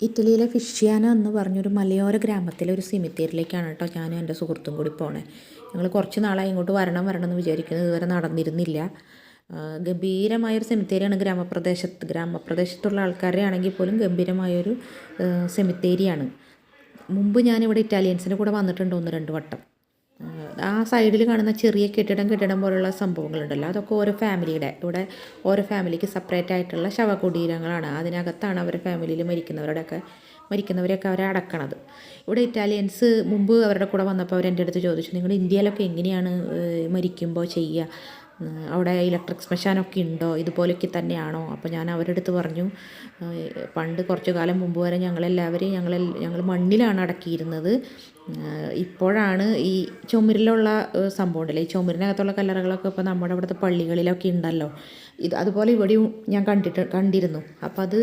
ഇറ്റലിയിലെ ഫിഷ്യാന എന്ന് പറഞ്ഞൊരു മലയോര ഗ്രാമത്തിലെ ഒരു സെമിത്തേരിയിലേക്കാണ് കേട്ടോ ഞാനും എൻ്റെ സുഹൃത്തും കൂടി പോണേ. ഞങ്ങൾ കുറച്ച് നാളായി ഇങ്ങോട്ട് വരണം എന്ന് വിചാരിക്കുന്നത്, ഇതുവരെ നടന്നിരുന്നില്ല. ഗംഭീരമായൊരു സെമിത്തേരിയാണ്. ഗ്രാമപ്രദേശത്തുള്ള ആൾക്കാരെ ആണെങ്കിൽ പോലും ഗംഭീരമായൊരു സെമിത്തേരിയാണ്. മുമ്പ് ഞാനിവിടെ ഇറ്റാലിയൻസിൻ്റെ കൂടെ വന്നിട്ടുണ്ട് 1-2 വട്ടം. ആ സൈഡിൽ കാണുന്ന ചെറിയ കെട്ടിടം പോലുള്ള സംഭവങ്ങളുണ്ടല്ലോ, അതൊക്കെ ഓരോ ഫാമിലിയുടെ ഇവിടെ ഓരോ ഫാമിലിക്ക് സെപ്പറേറ്റ് ആയിട്ടുള്ള ശവകുടീരങ്ങളാണ്. അതിനകത്താണ് അവരുടെ ഫാമിലിയിൽ മരിക്കുന്നവരെയൊക്കെ അവരെ അടക്കണത്. ഇവിടെ ഇറ്റാലിയൻസ് മുമ്പ് അവരുടെ കൂടെ വന്നപ്പോൾ അവരെൻ്റെ അടുത്ത് ചോദിച്ചു, നിങ്ങൾ ഇന്ത്യയിലൊക്കെ എങ്ങനെയാണ് മരിക്കുമ്പോൾ ചെയ്യുക, അവിടെ ഇലക്ട്രിക് ശ്മശാനമൊക്കെ ഉണ്ടോ, ഇതുപോലെയൊക്കെ തന്നെയാണോ? അപ്പോൾ ഞാൻ അവരുടെ അടുത്ത് പറഞ്ഞു, പണ്ട് കുറച്ചു കാലം മുമ്പ് വരെ ഞങ്ങൾ മണ്ണിലാണ് അടക്കിയിരുന്നത്. ഇപ്പോഴാണ് ഈ ചുമരിലുള്ള സംഭവം ഉണ്ടല്ലോ, ഈ ചുമരിനകത്തുള്ള കല്ലറകളൊക്കെ ഇപ്പോൾ നമ്മുടെ ഇവിടുത്തെ പള്ളികളിലൊക്കെ ഉണ്ടല്ലോ, അതുപോലെ ഇവിടെയും ഞാൻ കണ്ടിരുന്നു. അപ്പോൾ അത്